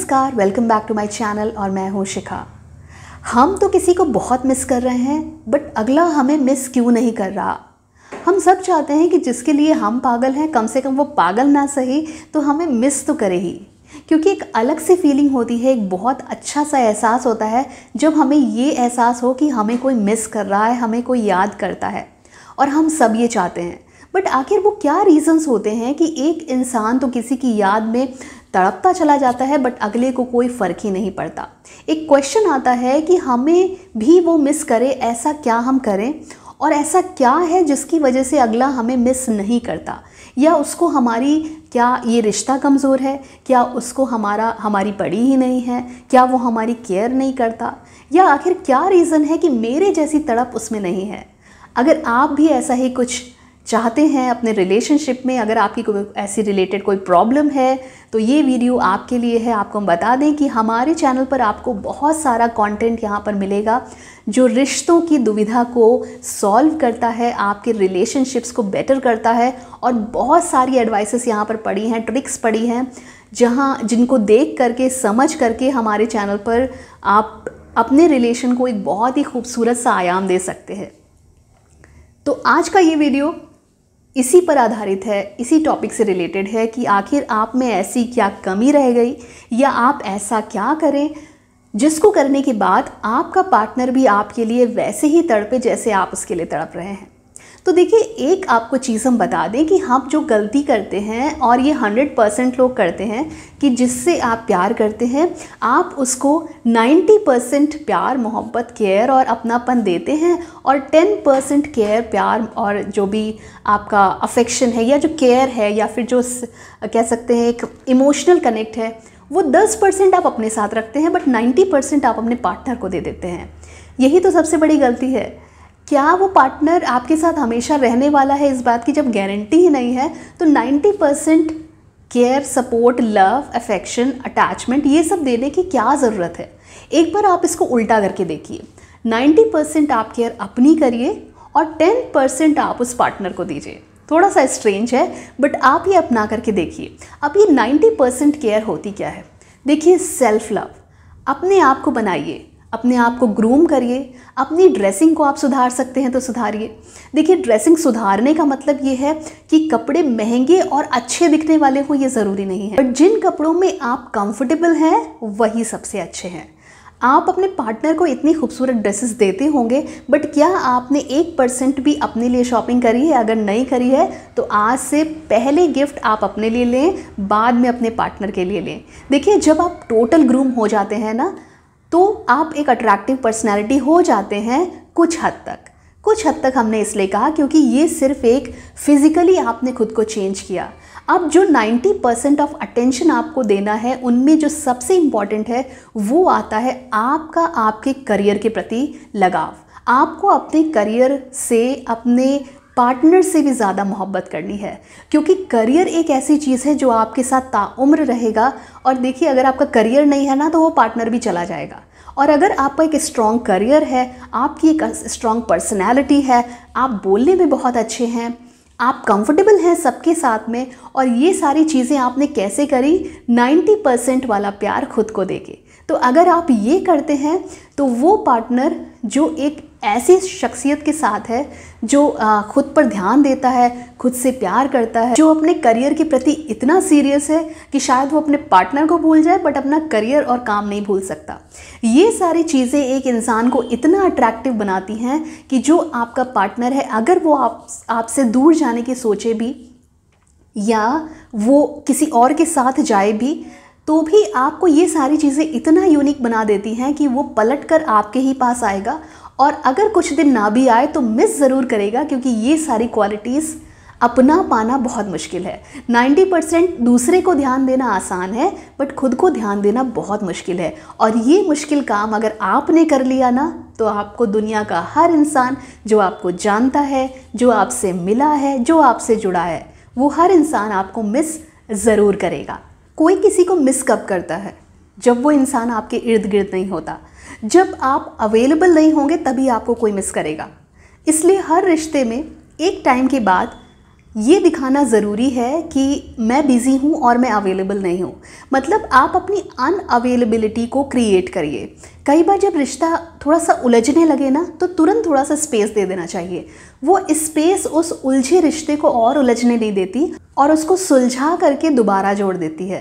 नमस्कार, welcome back to my channel और मैं हूँ शिखा। हम तो किसी को बहुत मिस कर रहे हैं, बट अगला हमें मिस क्यों नहीं कर रहा। हम सब चाहते हैं कि जिसके लिए हम पागल हैं, कम से कम वो पागल ना सही तो हमें मिस तो करे ही, क्योंकि एक अलग सी फीलिंग होती है, एक बहुत अच्छा सा एहसास होता है जब हमें ये एहसास हो कि हमें कोई मिस कर रहा है, हमें कोई याद करता है। और हम सब ये चाहते हैं, बट आखिर वो क्या रीज़न्स होते हैं कि एक इंसान तो किसी की याद में तड़पता चला जाता है बट अगले को कोई फ़र्क ही नहीं पड़ता। एक क्वेश्चन आता है कि हमें भी वो मिस करे, ऐसा क्या हम करें और ऐसा क्या है जिसकी वजह से अगला हमें मिस नहीं करता, या उसको हमारी क्या ये रिश्ता कमज़ोर है, क्या उसको हमारी पड़ी ही नहीं है, क्या वो हमारी केयर नहीं करता, या आखिर क्या रीज़न है कि मेरे जैसी तड़प उसमें नहीं है। अगर आप भी ऐसा ही कुछ चाहते हैं अपने रिलेशनशिप में, अगर आपकी कोई ऐसी रिलेटेड कोई प्रॉब्लम है तो ये वीडियो आपके लिए है। आपको हम बता दें कि हमारे चैनल पर आपको बहुत सारा कंटेंट यहाँ पर मिलेगा जो रिश्तों की दुविधा को सॉल्व करता है, आपके रिलेशनशिप्स को बेटर करता है, और बहुत सारी एडवाइसेस यहाँ पर पड़ी हैं, ट्रिक्स पड़ी हैं, जिनको देख करके समझ करके हमारे चैनल पर आप अपने रिलेशन को एक बहुत ही खूबसूरत सा आयाम दे सकते हैं। तो आज का ये वीडियो इसी पर आधारित है, इसी टॉपिक से रिलेटेड है कि आखिर आप में ऐसी क्या कमी रह गई, या आप ऐसा क्या करें जिसको करने के बाद आपका पार्टनर भी आपके लिए वैसे ही तड़पे जैसे आप उसके लिए तड़प रहे हैं। तो देखिए, एक आपको चीज़ हम बता दें कि हम जो गलती करते हैं, और ये 100% लोग करते हैं, कि जिससे आप प्यार करते हैं आप उसको 90% प्यार, मोहब्बत, केयर और अपनापन देते हैं, और 10% केयर, प्यार और जो भी आपका अफेक्शन है, या जो केयर है, या फिर जो कह सकते हैं एक इमोशनल कनेक्ट है, वो 10% आप अपने साथ रखते हैं, बट 90% आप अपने पार्टनर को दे देते हैं। यही तो सबसे बड़ी गलती है। क्या वो पार्टनर आपके साथ हमेशा रहने वाला है, इस बात की जब गारंटी ही नहीं है, तो 90% care, support, love, affection, attachment, ये सब देने की क्या ज़रूरत है। एक बार आप इसको उल्टा करके देखिए, 90% आप केयर अपनी करिए और 10% आप उस पार्टनर को दीजिए। थोड़ा सा स्ट्रेंज है, बट आप ये अपना करके देखिए। अब ये 90% केयर होती क्या है? देखिए, सेल्फ लव, अपने आप को बनाइए, अपने आप को ग्रूम करिए, अपनी ड्रेसिंग को आप सुधार सकते हैं तो सुधारिए। देखिए, ड्रेसिंग सुधारने का मतलब ये है कि कपड़े महंगे और अच्छे दिखने वाले हो, ये ज़रूरी नहीं है, बट जिन कपड़ों में आप कंफर्टेबल हैं वही सबसे अच्छे हैं। आप अपने पार्टनर को इतनी खूबसूरत ड्रेसेस देते होंगे, बट क्या आपने 1% भी अपने लिए शॉपिंग करी है? अगर नहीं करी है तो आज से पहले गिफ्ट आप अपने लिए लें, बाद में अपने पार्टनर के लिए लें। देखिए, जब आप टोटल ग्रूम हो जाते हैं ना, तो आप एक अट्रैक्टिव पर्सनैलिटी हो जाते हैं कुछ हद तक हमने इसलिए कहा क्योंकि ये सिर्फ एक फिज़िकली आपने खुद को चेंज किया। अब जो 90% ऑफ अटेंशन आपको देना है, उनमें जो सबसे इम्पॉर्टेंट है वो आता है आपका आपके करियर के प्रति लगाव। आपको अपने करियर से, अपने पार्टनर से भी ज़्यादा मोहब्बत करनी है, क्योंकि करियर एक ऐसी चीज़ है जो आपके साथ ताउम्र रहेगा। और देखिए, अगर आपका करियर नहीं है ना, तो वो पार्टनर भी चला जाएगा। और अगर आपका एक स्ट्रॉन्ग करियर है, आपकी एक स्ट्रॉन्ग पर्सनैलिटी है, आप बोलने में बहुत अच्छे हैं, आप कंफर्टेबल हैं सबके साथ में, और ये सारी चीज़ें आपने कैसे करी? 90% वाला प्यार खुद को देके। तो अगर आप ये करते हैं तो वो पार्टनर जो एक ऐसी शख्सियत के साथ है, जो खुद पर ध्यान देता है, खुद से प्यार करता है, जो अपने करियर के प्रति इतना सीरियस है कि शायद वो अपने पार्टनर को भूल जाए बट अपना करियर और काम नहीं भूल सकता। ये सारी चीज़ें एक इंसान को इतना अट्रैक्टिव बनाती हैं कि जो आपका पार्टनर है, अगर वो आपसे दूर जाने की सोचे भी, या वो किसी और के साथ जाए भी, तो भी आपको ये सारी चीज़ें इतना यूनिक बना देती हैं कि वो पलट कर आपके ही पास आएगा, और अगर कुछ दिन ना भी आए तो मिस ज़रूर करेगा, क्योंकि ये सारी क्वालिटीज़ अपना पाना बहुत मुश्किल है। 90% दूसरे को ध्यान देना आसान है, बट खुद को ध्यान देना बहुत मुश्किल है। और ये मुश्किल काम अगर आपने कर लिया ना, तो आपको दुनिया का हर इंसान जो आपको जानता है, जो आपसे मिला है, जो आपसे जुड़ा है, वो हर इंसान आपको मिस ज़रूर करेगा। कोई किसी को मिस कब करता है? जब वो इंसान आपके इर्द गिर्द नहीं होता। जब आप अवेलेबल नहीं होंगे तभी आपको कोई मिस करेगा। इसलिए हर रिश्ते में एक टाइम के बाद ये दिखाना ज़रूरी है कि मैं बिज़ी हूँ और मैं अवेलेबल नहीं हूँ। मतलब आप अपनी अनअवेलेबिलिटी को क्रिएट करिए। कई बार जब रिश्ता थोड़ा सा उलझने लगे ना, तो तुरंत थोड़ा सा स्पेस दे देना चाहिए। वो स्पेस उस उलझे रिश्ते को और उलझने नहीं देती और उसको सुलझा करके दोबारा जोड़ देती है।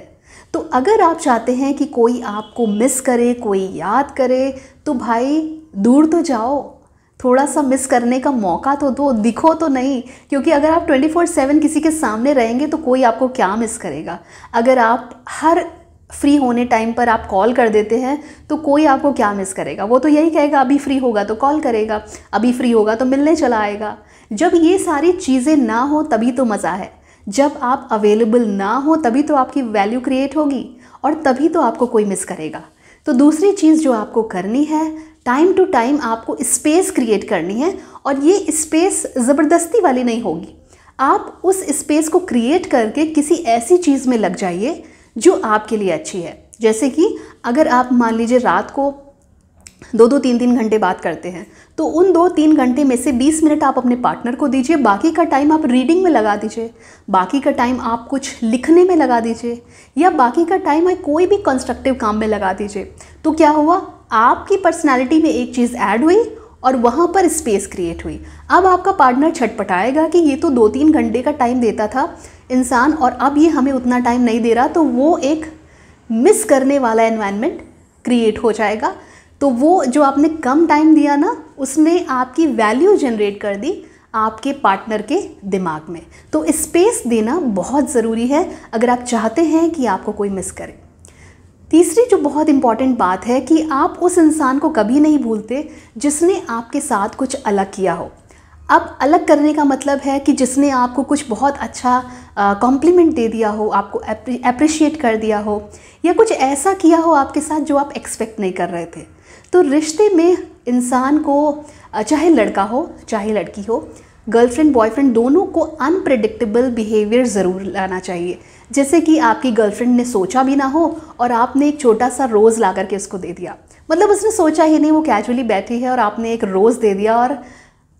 तो अगर आप चाहते हैं कि कोई आपको मिस करे, कोई याद करे, तो भाई दूर तो जाओ, थोड़ा सा मिस करने का मौका तो दो, दिखो तो नहीं। क्योंकि अगर आप 24/7 किसी के सामने रहेंगे तो कोई आपको क्या मिस करेगा। अगर आप हर फ्री होने टाइम पर आप कॉल कर देते हैं तो कोई आपको क्या मिस करेगा। वो तो यही कहेगा अभी फ्री होगा तो कॉल करेगा, अभी फ्री होगा तो मिलने चला आएगा। जब ये सारी चीज़ें ना हो तभी तो मज़ा है। जब आप अवेलेबल ना हो तभी तो आपकी वैल्यू क्रिएट होगी और तभी तो आपको कोई मिस करेगा। तो दूसरी चीज़ जो आपको करनी है, टाइम टू टाइम आपको स्पेस क्रिएट करनी है। और ये स्पेस ज़बरदस्ती वाली नहीं होगी। आप उस स्पेस को क्रिएट करके किसी ऐसी चीज़ में लग जाइए जो आपके लिए अच्छी है। जैसे कि अगर आप मान लीजिए रात को 2-2, 3-3 घंटे बात करते हैं, तो उन 2-3 घंटे में से 20 मिनट आप अपने पार्टनर को दीजिए, बाकी का टाइम आप रीडिंग में लगा दीजिए, बाकी का टाइम आप कुछ लिखने में लगा दीजिए, या बाकी का टाइम आप कोई भी कंस्ट्रक्टिव काम में लगा दीजिए। तो क्या हुआ, आपकी पर्सनैलिटी में एक चीज़ ऐड हुई और वहाँ पर स्पेस क्रिएट हुई। अब आपका पार्टनर छटपटाएगा कि ये तो 2-3 घंटे का टाइम देता था इंसान और अब ये हमें उतना टाइम नहीं दे रहा, तो वो एक मिस करने वाला एनवायरनमेंट क्रिएट हो जाएगा। तो वो जो आपने कम टाइम दिया ना, उसने आपकी वैल्यू जनरेट कर दी आपके पार्टनर के दिमाग में। तो स्पेस देना बहुत ज़रूरी है अगर आप चाहते हैं कि आपको कोई मिस करे। तीसरी जो बहुत इम्पॉर्टेंट बात है कि आप उस इंसान को कभी नहीं भूलते जिसने आपके साथ कुछ अलग किया हो। अब अलग करने का मतलब है कि जिसने आपको कुछ बहुत अच्छा कॉम्प्लीमेंट दे दिया हो, आपको अप्रिशिएट कर दिया हो, या कुछ ऐसा किया हो आपके साथ जो आप एक्सपेक्ट नहीं कर रहे थे। तो रिश्ते में इंसान को, चाहे लड़का हो चाहे लड़की हो, गर्लफ्रेंड बॉयफ्रेंड, दोनों को अनप्रेडिक्टेबल बिहेवियर ज़रूर लाना चाहिए। जैसे कि आपकी गर्लफ्रेंड ने सोचा भी ना हो और आपने एक छोटा सा रोज़ ला करके उसको दे दिया। मतलब उसने सोचा ही नहीं, वो कैजुअली बैठी है और आपने एक रोज़ दे दिया, और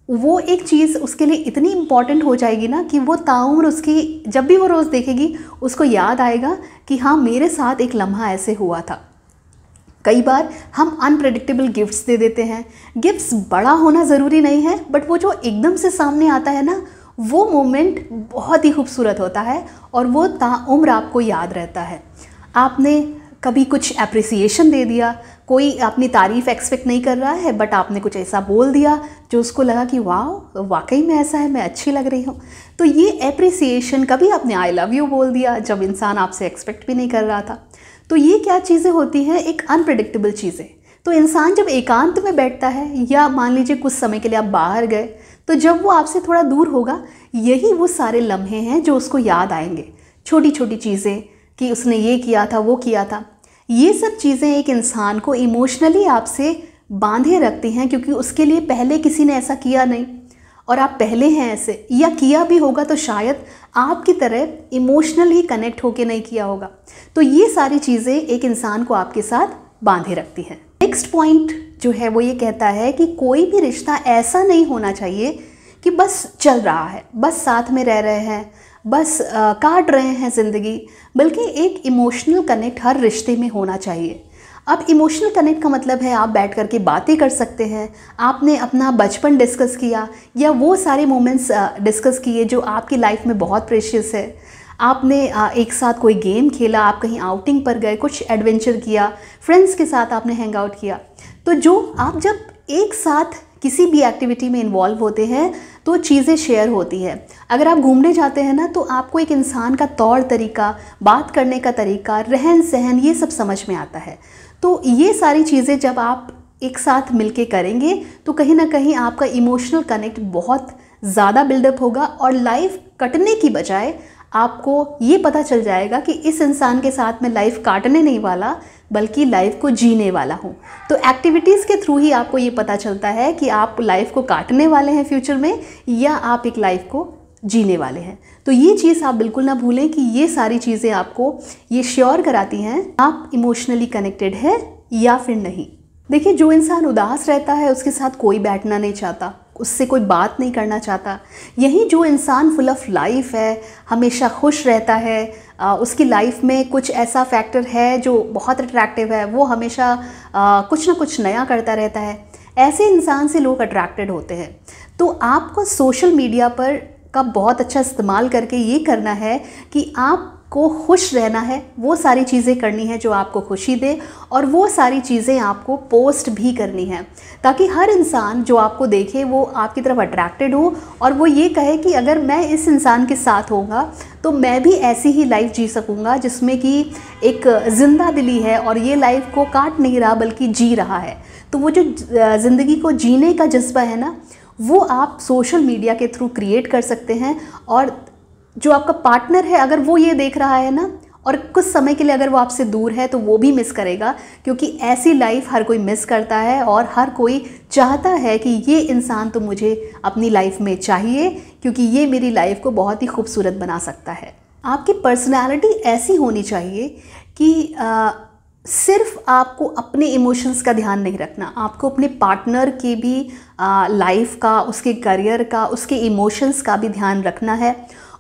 वो एक चीज़ उसके लिए इतनी इम्पॉर्टेंट हो जाएगी ना कि वो ताउम्र उसकी, जब भी वो रोज़ देखेगी उसको याद आएगा कि हाँ, मेरे साथ एक लम्हा ऐसे हुआ था। कई बार हम अनप्रेडिक्टेबल गिफ्ट्स दे देते हैं। गिफ्ट्स बड़ा होना ज़रूरी नहीं है, बट वो जो एकदम से सामने आता है ना, वो मोमेंट बहुत ही खूबसूरत होता है और वो ताउम्र आपको याद रहता है। आपने कभी कुछ अप्रिसिएशन दे दिया, कोई अपनी तारीफ़ एक्सपेक्ट नहीं कर रहा है, बट आपने कुछ ऐसा बोल दिया जो उसको लगा कि वाह, वाकई में ऐसा है, मैं अच्छी लग रही हूँ। तो ये अप्रिसिएशन, कभी आपने आई लव यू बोल दिया जब इंसान आपसे एक्सपेक्ट भी नहीं कर रहा था। तो ये क्या चीज़ें होती हैं, एक अनप्रेडिक्टेबल चीज़ें। तो इंसान जब एकांत में बैठता है, या मान लीजिए कुछ समय के लिए आप बाहर गए, तो जब वो आपसे थोड़ा दूर होगा, यही वो सारे लम्हे हैं जो उसको याद आएंगे। छोटी छोटी चीज़ें कि उसने ये किया था, वो किया था। ये सब चीज़ें एक इंसान को इमोशनली आपसे बांधे रखती हैं, क्योंकि उसके लिए पहले किसी ने ऐसा किया नहीं और आप पहले हैं ऐसे, या किया भी होगा तो शायद आपकी तरह इमोशनली कनेक्ट होके नहीं किया होगा। तो ये सारी चीज़ें एक इंसान को आपके साथ बांधे रखती हैं। नेक्स्ट पॉइंट जो है वो ये कहता है कि कोई भी रिश्ता ऐसा नहीं होना चाहिए कि बस चल रहा है, बस साथ में रह रहे हैं, बस काट रहे हैं ज़िंदगी, बल्कि एक इमोशनल कनेक्ट हर रिश्ते में होना चाहिए। अब इमोशनल कनेक्ट का मतलब है आप बैठ करके बातें कर सकते हैं, आपने अपना बचपन डिस्कस किया या वो सारे मोमेंट्स डिस्कस किए जो आपकी लाइफ में बहुत प्रेशियस है। आपने एक साथ कोई गेम खेला, आप कहीं आउटिंग पर गए, कुछ एडवेंचर किया, फ्रेंड्स के साथ आपने हैंग आउट किया। तो जो आप जब एक साथ किसी भी एक्टिविटी में इन्वॉल्व होते हैं तो चीज़ें शेयर होती है। अगर आप घूमने जाते हैं ना, तो आपको एक इंसान का तौर तरीका, बात करने का तरीका, रहन सहन, ये सब समझ में आता है। तो ये सारी चीज़ें जब आप एक साथ मिलके करेंगे तो कहीं ना कहीं आपका इमोशनल कनेक्ट बहुत ज़्यादा बिल्डअप होगा और लाइफ कटने की बजाय आपको ये पता चल जाएगा कि इस इंसान के साथ मैं लाइफ काटने नहीं वाला, बल्कि लाइफ को जीने वाला हूँ। तो एक्टिविटीज़ के थ्रू ही आपको ये पता चलता है कि आप लाइफ को काटने वाले हैं फ्यूचर में, या आप एक लाइफ को जीने वाले हैं। तो ये चीज़ आप बिल्कुल ना भूलें कि ये सारी चीज़ें आपको ये श्योर कराती हैं आप इमोशनली कनेक्टेड है या फिर नहीं। देखिए, जो इंसान उदास रहता है उसके साथ कोई बैठना नहीं चाहता, उससे कोई बात नहीं करना चाहता। यही जो इंसान फुल ऑफ लाइफ है, हमेशा खुश रहता है, उसकी लाइफ में कुछ ऐसा फैक्टर है जो बहुत अट्रैक्टिव है, वो हमेशा कुछ ना कुछ नया करता रहता है, ऐसे इंसान से लोग अट्रैक्टेड होते हैं। तो आपको सोशल मीडिया पर का बहुत अच्छा इस्तेमाल करके ये करना है कि आपको खुश रहना है, वो सारी चीज़ें करनी है जो आपको खुशी दे, और वो सारी चीज़ें आपको पोस्ट भी करनी है ताकि हर इंसान जो आपको देखे वो आपकी तरफ अट्रैक्टेड हो और वो ये कहे कि अगर मैं इस इंसान के साथ होऊंगा तो मैं भी ऐसी ही लाइफ जी सकूंगा जिसमें कि एक ज़िंदा दिली है और ये लाइफ को काट नहीं रहा बल्कि जी रहा है। तो वो जो ज़िंदगी को जीने का जज्बा है ना, वो आप सोशल मीडिया के थ्रू क्रिएट कर सकते हैं। और जो आपका पार्टनर है अगर वो ये देख रहा है ना, और कुछ समय के लिए अगर वो आपसे दूर है तो वो भी मिस करेगा, क्योंकि ऐसी लाइफ हर कोई मिस करता है और हर कोई चाहता है कि ये इंसान तो मुझे अपनी लाइफ में चाहिए क्योंकि ये मेरी लाइफ को बहुत ही खूबसूरत बना सकता है। आपकी पर्सनैलिटी ऐसी होनी चाहिए कि सिर्फ आपको अपने इमोशंस का ध्यान नहीं रखना, आपको अपने पार्टनर के भी लाइफ का, उसके करियर का, उसके इमोशंस का भी ध्यान रखना है,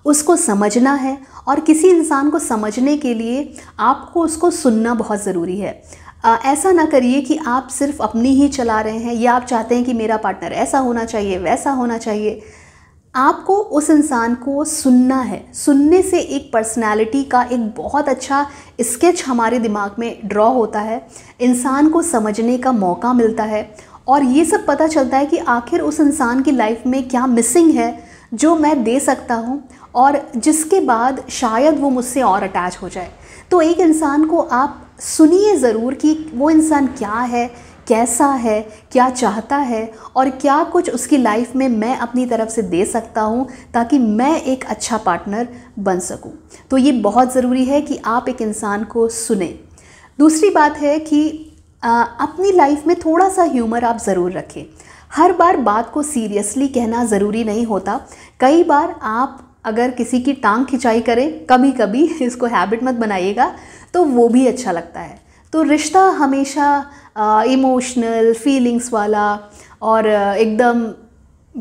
उसको समझना है। और किसी इंसान को समझने के लिए आपको उसको सुनना बहुत ज़रूरी है। ऐसा ना करिए कि आप सिर्फ अपनी ही चला रहे हैं या आप चाहते हैं कि मेरा पार्टनर ऐसा होना चाहिए, वैसा होना चाहिए। आपको उस इंसान को सुनना है। सुनने से एक पर्सनालिटी का एक बहुत अच्छा स्केच हमारे दिमाग में ड्रॉ होता है, इंसान को समझने का मौका मिलता है और ये सब पता चलता है कि आखिर उस इंसान की लाइफ में क्या मिसिंग है जो मैं दे सकता हूँ और जिसके बाद शायद वो मुझसे और अटैच हो जाए। तो एक इंसान को आप सुनिए ज़रूर कि वो इंसान क्या है, कैसा है, क्या चाहता है और क्या कुछ उसकी लाइफ में मैं अपनी तरफ से दे सकता हूँ ताकि मैं एक अच्छा पार्टनर बन सकूँ। तो ये बहुत ज़रूरी है कि आप एक इंसान को सुने। दूसरी बात है कि अपनी लाइफ में थोड़ा सा ह्यूमर आप ज़रूर रखें। हर बार बात को सीरियसली कहना ज़रूरी नहीं होता। कई बार आप अगर किसी की टांग खिंचाई करें, कभी कभी, इसको हैबिट मत बनाइएगा, तो वो भी अच्छा लगता है। तो रिश्ता हमेशा इमोशनल, फीलिंग्स वाला और एकदम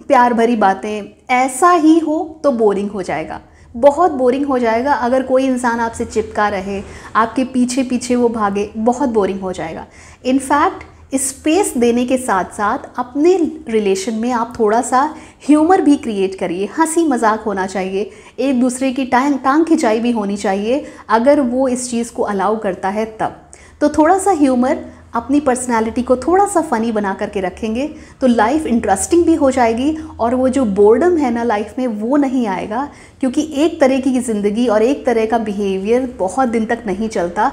प्यार भरी बातें ऐसा ही हो तो बोरिंग हो जाएगा, बहुत बोरिंग हो जाएगा। अगर कोई इंसान आपसे चिपका रहे, आपके पीछे पीछे वो भागे, बहुत बोरिंग हो जाएगा। इनफैक्ट स्पेस देने के साथ साथ अपने रिलेशन में आप थोड़ा सा ह्यूमर भी क्रिएट करिए। हंसी मजाक होना चाहिए, एक दूसरे की टांग खिंचाई भी होनी चाहिए अगर वो इस चीज़ को अलाउ करता है तब। तो थोड़ा सा ह्यूमर, अपनी पर्सनालिटी को थोड़ा सा फ़नी बना करके रखेंगे तो लाइफ इंटरेस्टिंग भी हो जाएगी और वो जो बोर्डम है ना लाइफ में वो नहीं आएगा, क्योंकि एक तरह की ज़िंदगी और एक तरह का बिहेवियर बहुत दिन तक नहीं चलता।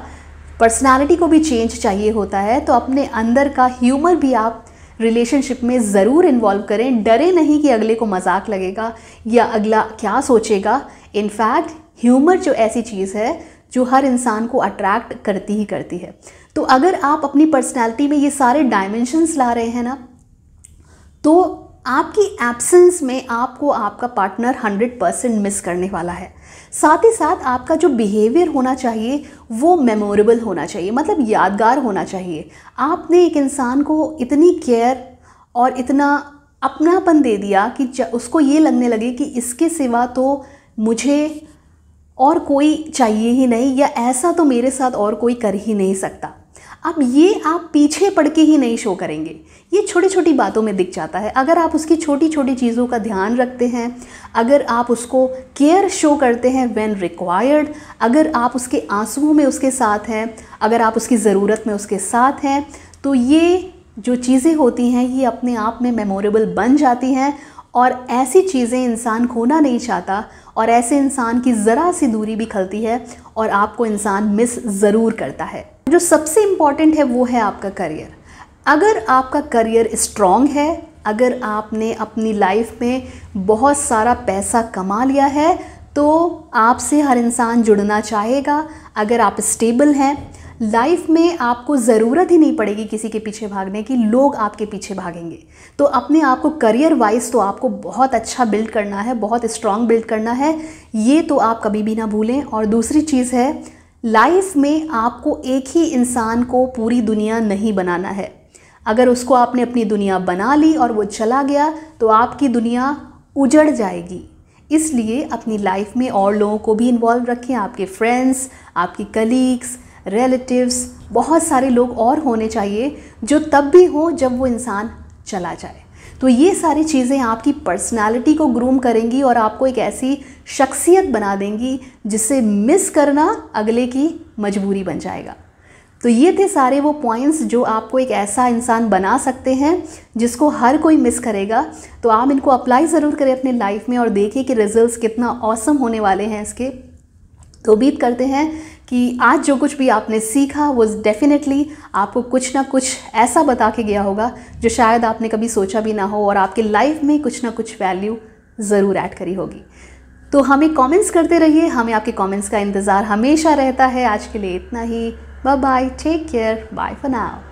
पर्सनालिटी को भी चेंज चाहिए होता है। तो अपने अंदर का ह्यूमर भी आप रिलेशनशिप में ज़रूर इन्वॉल्व करें। डरे नहीं कि अगले को मजाक लगेगा या अगला क्या सोचेगा। इनफैक्ट ह्यूमर जो ऐसी चीज़ है जो हर इंसान को अट्रैक्ट करती ही करती है। तो अगर आप अपनी पर्सनालिटी में ये सारे डायमेंशंस ला रहे हैं ना, तो आपकी एब्सेंस में आपको आपका पार्टनर 100% मिस करने वाला है। साथ ही साथ आपका जो बिहेवियर होना चाहिए वो मेमोरेबल होना चाहिए, मतलब यादगार होना चाहिए। आपने एक इंसान को इतनी केयर और इतना अपनापन दे दिया कि उसको ये लगने लगे कि इसके सिवा तो मुझे और कोई चाहिए ही नहीं, या ऐसा तो मेरे साथ और कोई कर ही नहीं सकता। अब ये आप पीछे पड़ के ही नहीं शो करेंगे, ये छोटी छोटी बातों में दिख जाता है। अगर आप उसकी छोटी छोटी चीज़ों का ध्यान रखते हैं, अगर आप उसको केयर शो करते हैं व्हेन रिक्वायर्ड, अगर आप उसके आंसुओं में उसके साथ हैं, अगर आप उसकी ज़रूरत में उसके साथ हैं, तो ये जो चीज़ें होती हैं ये अपने आप में मेमोरेबल बन जाती हैं। और ऐसी चीज़ें इंसान खोना नहीं चाहता और ऐसे इंसान की ज़रा सी दूरी भी खलती है और आपको इंसान मिस ज़रूर करता है। जो सबसे इम्पॉर्टेंट है वो है आपका करियर। अगर आपका करियर स्ट्रॉन्ग है, अगर आपने अपनी लाइफ में बहुत सारा पैसा कमा लिया है, तो आपसे हर इंसान जुड़ना चाहेगा। अगर आप स्टेबल हैं, लाइफ में आपको ज़रूरत ही नहीं पड़ेगी किसी के पीछे भागने की, लोग आपके पीछे भागेंगे। तो अपने आप को करियर वाइज तो आपको बहुत अच्छा बिल्ड करना है, बहुत स्ट्रॉन्ग बिल्ड करना है, ये तो आप कभी भी ना भूलें। और दूसरी चीज़ है, लाइफ में आपको एक ही इंसान को पूरी दुनिया नहीं बनाना है। अगर उसको आपने अपनी दुनिया बना ली और वो चला गया तो आपकी दुनिया उजड़ जाएगी। इसलिए अपनी लाइफ में और लोगों को भी इन्वॉल्व रखें, आपके फ्रेंड्स, आपकी कलीग्स, रिलेटिव्स, बहुत सारे लोग और होने चाहिए जो तब भी हो जब वो इंसान चला जाए। तो ये सारी चीज़ें आपकी पर्सनालिटी को ग्रूम करेंगी और आपको एक ऐसी शख्सियत बना देंगी जिसे मिस करना अगले की मजबूरी बन जाएगा। तो ये थे सारे वो पॉइंट्स जो आपको एक ऐसा इंसान बना सकते हैं जिसको हर कोई मिस करेगा। तो आप इनको अप्लाई ज़रूर करें अपने लाइफ में और देखिए कि रिजल्ट्स कितना ऑसम होने वाले हैं इसके। तो उम्मीद करते हैं कि आज जो कुछ भी आपने सीखा वो डेफिनेटली आपको कुछ ना कुछ ऐसा बता के गया होगा जो शायद आपने कभी सोचा भी ना हो और आपके लाइफ में कुछ ना कुछ वैल्यू ज़रूर ऐड करी होगी। तो हमें कमेंट्स करते रहिए, हमें आपके कमेंट्स का इंतज़ार हमेशा रहता है। आज के लिए इतना ही। Bye bye, take care, bye for now.